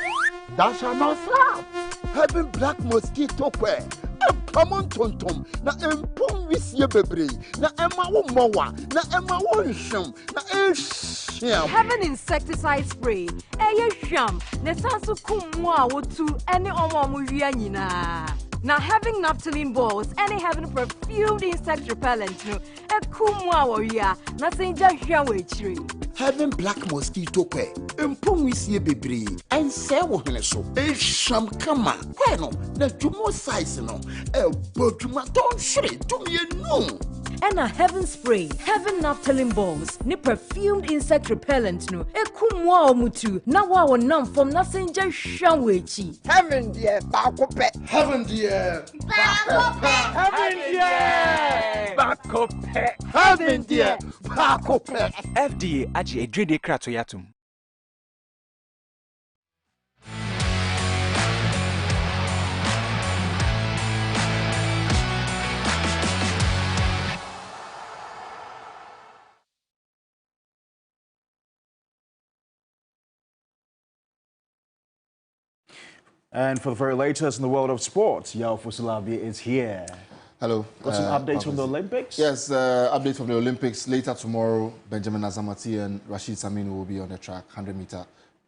That shall not slap. Having black mosquito quail. Come on, Tontom. Na empum wisie bebre. Na ema wo mowa. Na ema wo nhwem. Na ehyiam. Having insecticide spray. Eye hwam. Ne sanso kumu a wotu ene omo wia nyina. Now having naphthalene balls and having perfumed insect repellent no kumu a wia. Na senja hwa wechiri. Having black mosquito quail. Empum wisie bebre. And say wo hene so. Ehyiam kama. No, na jumo size no. Boduma don't shred to me no. And a heaven spray, heaven naphthalene balls, ni perfumed insect repellent no. Ekumwa omutu, na wa wonam from nothing just shanwechi. Heaven dear, Baa Kwesi. Heaven dear, Baa Kwesi. Heaven dear, Baa Kwesi. Heaven dear, Baa Kwesi. FDA aji edrede krato yatum. And for the very latest in the world of sports, Yakubu-Halid is here. Hello. Got some updates from the Olympics? Yes, update from the Olympics. Later tomorrow, Benjamin Azamati and Rashid Saminu will be on the track, 100-meter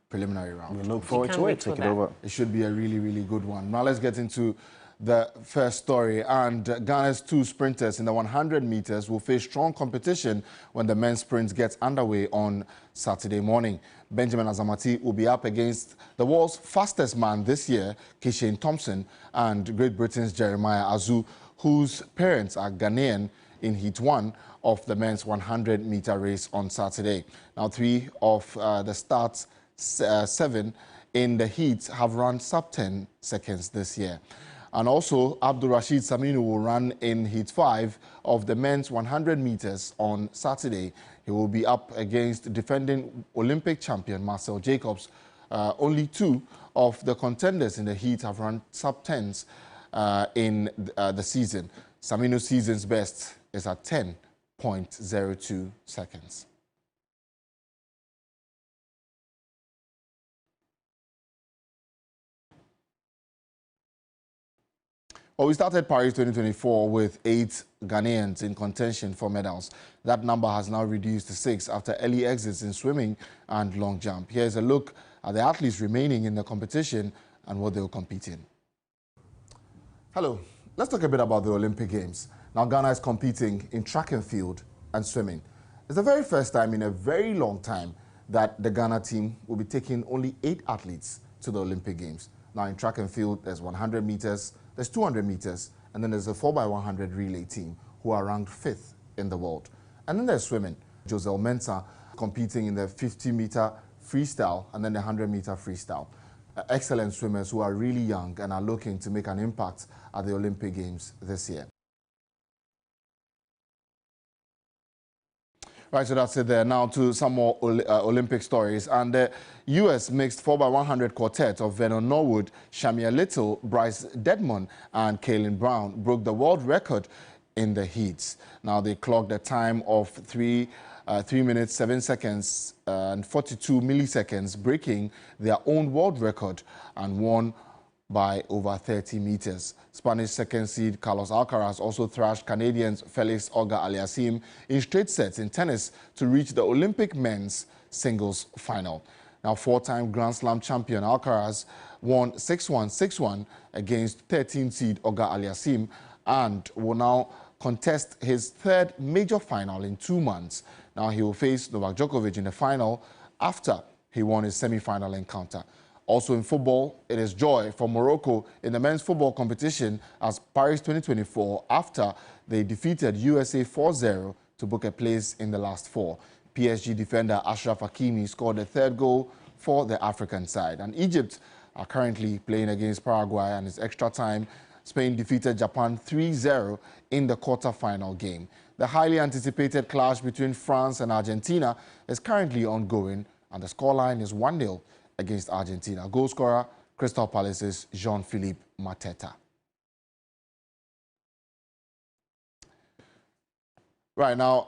preliminary round. We look forward to it. Take it over. It should be a really, really good one. Now let's get into the first story. And Ghana's 2 sprinters in the 100 meters will face strong competition when the men's sprint gets underway on Saturday morning. Benjamin Azamati will be up against the world's fastest man this year, Keishane Thompson, and Great Britain's Jeremiah Azu, whose parents are Ghanaian, in Heat 1 of the men's 100-meter race on Saturday. Now, 3 of the starts 7 in the heats have run sub-10 seconds this year. And also, Abdul Rashid Saminu will run in Heat 5 of the men's 100 meters on Saturday. He will be up against defending Olympic champion Marcel Jacobs. Only 2 of the contenders in the heat have run sub-10s in the season. Saminu's season's best is at 10.02 seconds. Well, we started Paris 2024 with 8 Ghanaians in contention for medals. That number has now reduced to 6 after early exits in swimming and long jump. Here's a look at the athletes remaining in the competition and what they will compete in. Hello, let's talk a bit about the Olympic Games. Now, Ghana is competing in track and field and swimming. It's the very first time in a very long time that the Ghana team will be taking only 8 athletes to the Olympic Games. Now, in track and field, there's 100 meters, there's 200 meters, and then there's a 4x100 relay team who are ranked 5th in the world. And then there's swimming. Joselle Mensah competing in the 50-meter freestyle and then the 100-meter freestyle. Excellent swimmers who are really young and are looking to make an impact at the Olympic Games this year. Right, so that's it there. Now to some more Olympic stories. And the U.S. mixed 4x100 quartet of Vernon Norwood, Shamia Little, Bryce Dedmon, and Kaylin Brown broke the world record in the heats. Now they clocked a time of 3 minutes, 7 seconds and 42 milliseconds, breaking their own world record and won by over 30 meters. Spanish second seed Carlos Alcaraz also thrashed Canadians Felix Auger-Aliassime in straight sets in tennis to reach the Olympic men's singles final. Now, 4-time Grand Slam champion Alcaraz won 6-1, 6-1 against 13 seed Auger-Aliassime and will now contest his 3rd major final in 2 months. Now he will face Novak Djokovic in the final after he won his semi-final encounter. Also in football, it is joy for Morocco in the men's football competition as Paris 2024 after they defeated USA 4-0 to book a place in the last 4. PSG defender Achraf Hakimi scored the 3rd goal for the African side. And Egypt are currently playing against Paraguay, and it's extra time. Spain defeated Japan 3-0 in the quarter-final game. The highly anticipated clash between France and Argentina is currently ongoing, and the scoreline is 1-0 against Argentina. Goal scorer, Crystal Palace's Jean-Philippe Mateta. Right now,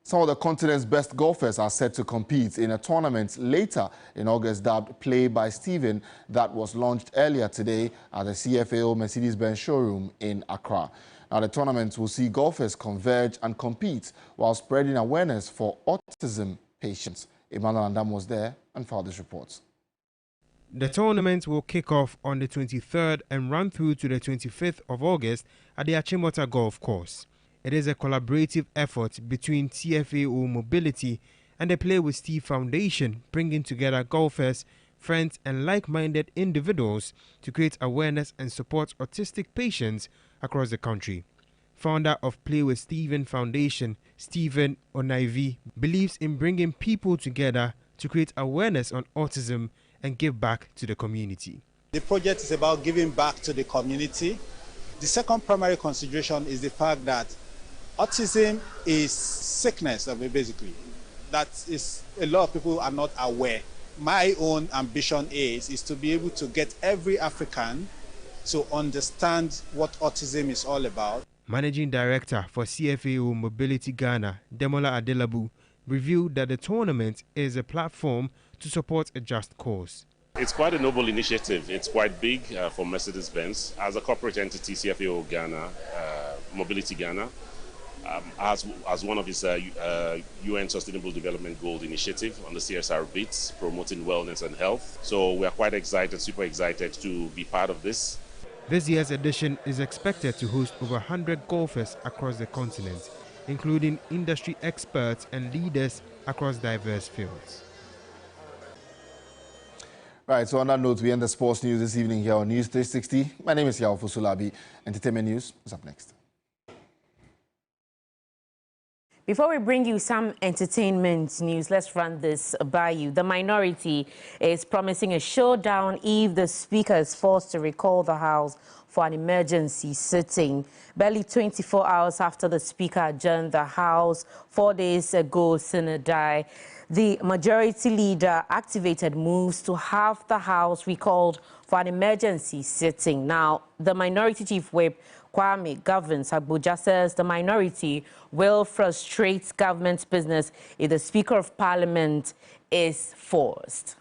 some of the continent's best golfers are set to compete in a tournament later in August dubbed Play by Steven that was launched earlier today at the CFAO Mercedes-Benz showroom in Accra. Now, the tournament will see golfers converge and compete while spreading awareness for autism patients. Emmanuel Andam was there and filed this report. The tournament will kick off on the 23rd and run through to the 25th of August at the Achimota Golf Course. It is a collaborative effort between TFAO Mobility and the Play with Steve Foundation, bringing together golfers, friends and like-minded individuals to create awareness and support autistic patients across the country. Founder of Play with Steven Foundation, Stephen Onaivi, believes in bringing people together to create awareness on autism and give back to the community. The project is about giving back to the community. The second primary consideration is the fact that autism is sickness, basically. That is, a lot of people are not aware. My own ambition is to be able to get every African to understand what autism is all about. Managing Director for CFAO Mobility Ghana, Demola Adelabu, revealed that the tournament is a platform to support a just cause. It's quite a noble initiative. It's quite big for Mercedes-Benz. As a corporate entity, CFAO Ghana, Mobility Ghana, as one of its UN Sustainable Development Goal initiative on the CSR bits, promoting wellness and health. So we are quite excited, super excited to be part of this. This year's edition is expected to host over 100 golfers across the continent, including industry experts and leaders across diverse fields. Right, so on that note, we end the sports news this evening here on News 360. My name is Yakubu-Halid. Entertainment news is up next. Before we bring you some entertainment news, let's run this by you. The minority is promising a showdown if the Speaker is forced to recall the House for an emergency sitting. Barely 24 hours after the Speaker adjourned the House 4 days ago, Sinadai, the majority leader activated moves to have the House recalled for an emergency sitting. Now, the minority chief whip, Kwame Governs Abuja, says the minority will frustrate government's business if the Speaker of Parliament is forced.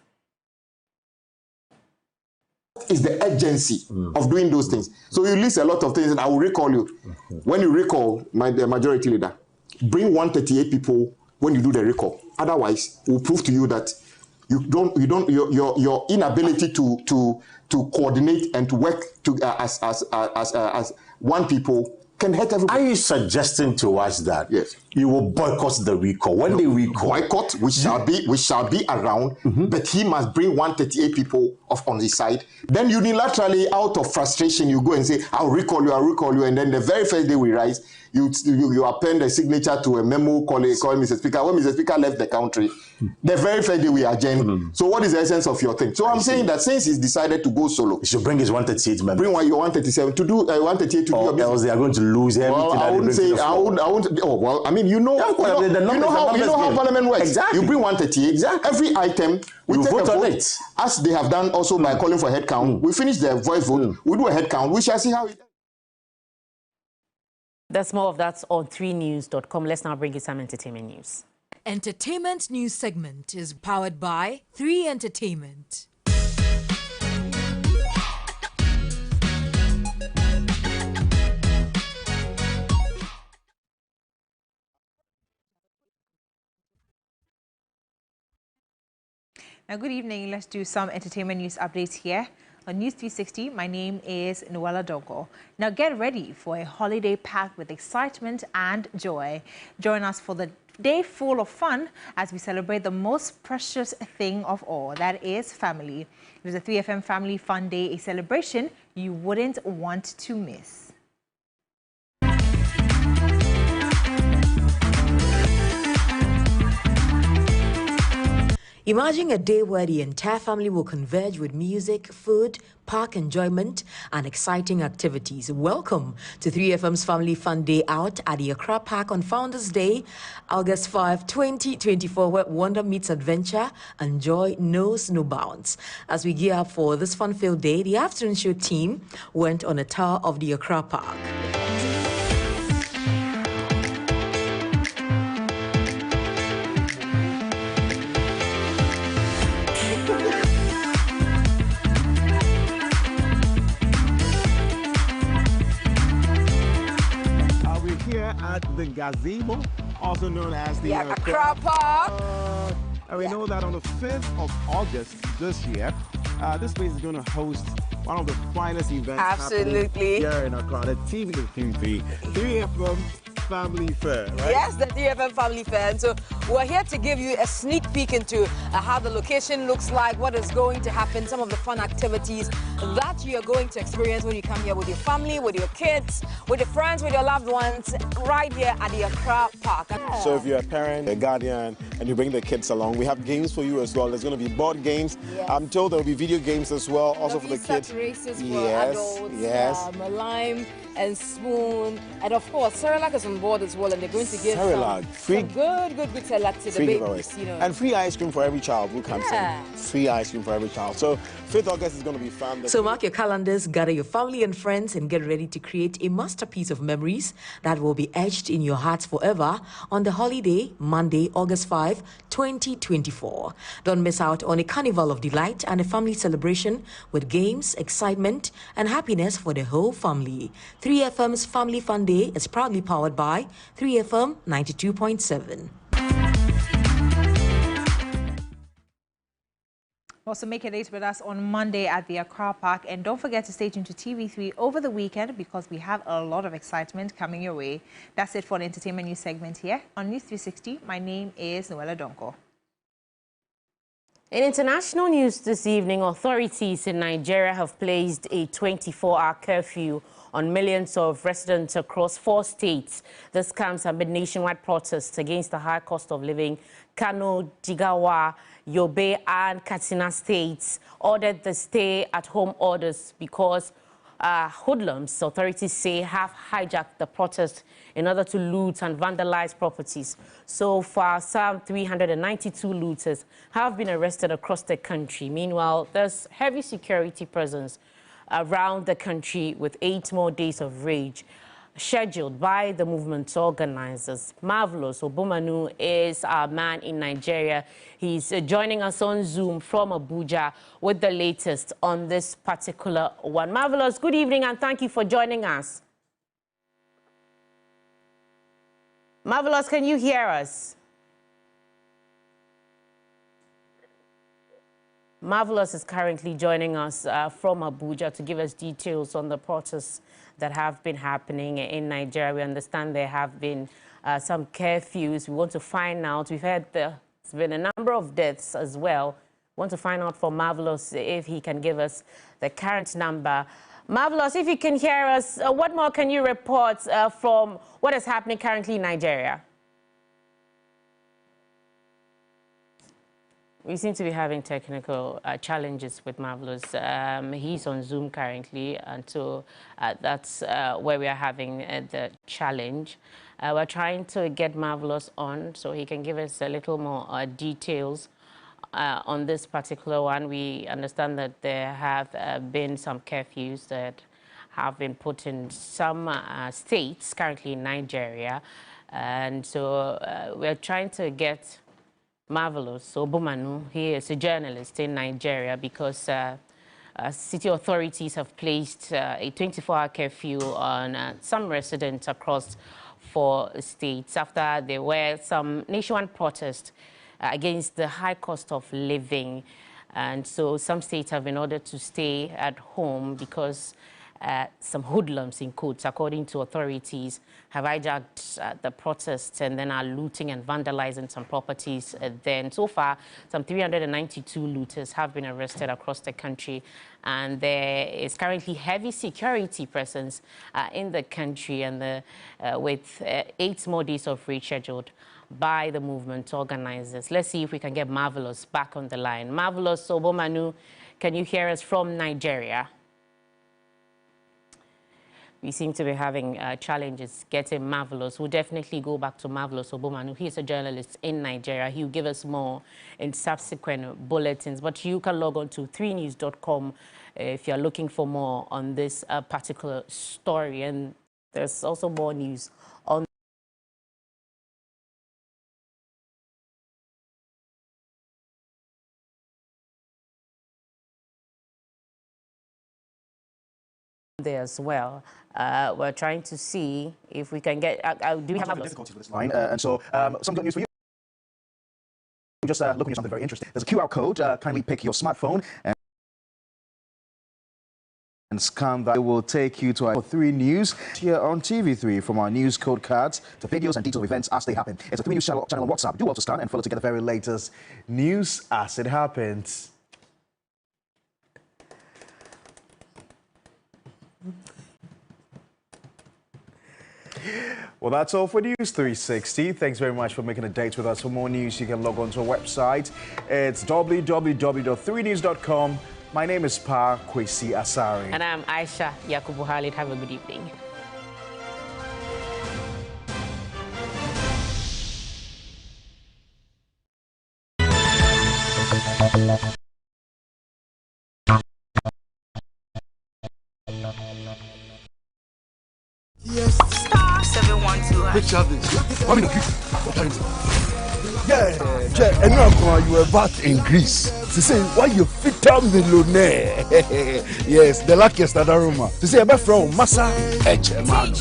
Is the urgency of doing those things. So you list a lot of things and I will recall you. When you recall the majority leader, bring 138 people when you do the recall. Otherwise, we'll prove to you that your inability to coordinate and to work as one people can hurt everybody. Are you suggesting to us that yes, you will boycott the recall? When they recall, boycott, we shall be around, but he must bring 138 people on his side. Then unilaterally, out of frustration, you go and say, I'll recall you, and then the very first day we rise, you append a signature to a memo calling Mr. Speaker. When Mr. Speaker left the country, the very first day we adjourned. So what is the essence of your thing? So I'm saying that since he's decided to go solo, he should bring his 138 members. Bring your 137 to do 138 to do your business. Else they are going to lose everything. Well, I wouldn't say. I wouldn't. Oh well, I mean, you know how Parliament works. Exactly. You bring 138. Exactly. Every item we take a vote, as they have done also by calling for head count. We finish the voice vote. We do a head count. We shall see how it. That's more of that on 3news.com. Let's now bring you some entertainment news. Entertainment news segment is powered by 3 Entertainment. Now, good evening. Let's do some entertainment news updates here on News 360. My name is Noella Dogo. Now, get ready for a holiday packed with excitement and joy. Join us for the day full of fun as we celebrate the most precious thing of all, that is family. It is a 3FM Family Fun Day, a celebration you wouldn't want to miss. Imagine a day where the entire family will converge with music, food, park enjoyment, and exciting activities. Welcome to 3FM's Family Fun Day out at the Accra Park on Founders Day, August 5, 2024, where wonder meets adventure and joy knows no bounds. As we gear up for this fun-filled day, the afternoon show team went on a tour of the Accra Park. At the gazebo, also known as the Accra Park. And we know that on the 5th of August this year, this place is going to host one of the finest events happening here in Accra, the TV 3FM Family Fair, right? Yes, the 3FM Family Fair. And so we're here to give you a sneak peek into how the location looks like, what is going to happen, some of the fun activities that you are going to experience when you come here with your family, with your kids, with your friends, with your loved ones, right here at the Accra Park. So if you're a parent, a guardian, and you bring the kids along, we have games for you as well. There's going to be board games. Yes. I'm told there will be video games as well, also for the kids. Races for adults, a lime and spoon, and of course, Cerelac is on board as well, and they're going to give some good celebrations. selected. Free the giveaway. babies, you know. And free ice cream for every child who comes in. Free ice cream for every child. So 5th August is going to be fun. So mark your calendars, gather your family and friends, and get ready to create a masterpiece of memories that will be etched in your hearts forever on the holiday, Monday, August 5, 2024. Don't miss out on a carnival of delight and a family celebration with games, excitement, and happiness for the whole family. 3FM's Family Fun Day is proudly powered by 3FM 92.7. Also, make a date with us on Monday at the Accra Park. And don't forget to stay tuned to TV3 over the weekend because we have a lot of excitement coming your way. That's it for the entertainment news segment here on News 360. My name is Noella Donko. In international news this evening, authorities in Nigeria have placed a 24-hour curfew on millions of residents across 4 states. This comes amid nationwide protests against the high cost of living. Kano, Jigawa, Yobe and Katsina states ordered the stay-at-home orders because hoodlums, authorities say, have hijacked the protest in order to loot and vandalize properties. So far, some 392 looters have been arrested across the country. Meanwhile, there's heavy security presence around the country with 8 more days of rage scheduled by the movement's organizers. Marvelous Obumanu is our man in Nigeria. He's joining us on Zoom from Abuja with the latest on this particular one. Marvelous, good evening and thank you for joining us. Marvelous, can you hear us? Marvelous is currently joining us from Abuja to give us details on the protests that have been happening in Nigeria. We understand there have been some curfews. We want to find out. We've heard there's been a number of deaths as well. We want to find out from Marvelous if he can give us the current number. Marvelous, if you can hear us, what more can you report from what is happening currently in Nigeria? We seem to be having technical challenges with Marvelous. He's on Zoom currently, and so that's where we are having the challenge. We're trying to get Marvelous on so he can give us a little more details on this particular one. We understand that there have been some curfews that have been put in some states currently in Nigeria, and so we're trying to get Marvelous Obumanu. He is a journalist in Nigeria because city authorities have placed a 24-hour curfew on some residents across 4 states after there were some nationwide protests against the high cost of living. And so some states have been ordered to stay at home because some hoodlums, in quotes, according to authorities, have hijacked the protests and then are looting and vandalizing some properties. Then, so far, some 392 looters have been arrested across the country, and there is currently heavy security presence in the country, and with 8 more days of rage scheduled by the movement organizers. Let's see if we can get Marvelous back on the line. Marvelous Obumanu, can you hear us from Nigeria? We seem to be having challenges getting Marvelous. We'll definitely go back to Marvelous Obumanu. He's a journalist in Nigeria. He'll give us more in subsequent bulletins. But you can log on to 3news.com if you're looking for more on this particular story. And there's also more news on there as well. We're trying to see if we can get. Do we have difficulties with this line? And so, some good news for you. Just looking at something very interesting. There's a QR code. Kindly pick your smartphone and scan that. It will take you to 3 News here on TV3. From our news code cards to videos and detailed events as they happen. It's a 3 News channel on WhatsApp. Do also scan and follow to get the very latest news as it happens. Well, that's all for News 360. Thanks very much for making a date with us. For more news, you can log on to our website. It's www.3news.com. My name is Paa Kwesi Asare. And I'm Ayisha Yakubu-Halid. Have a good evening. Yes. Star 712. Picture this. What time is it? Yeah, and now you were back in Greece. To say, why you fit a millionaire? Yes, the luckiest at the room. To say, about from Massa Echeman.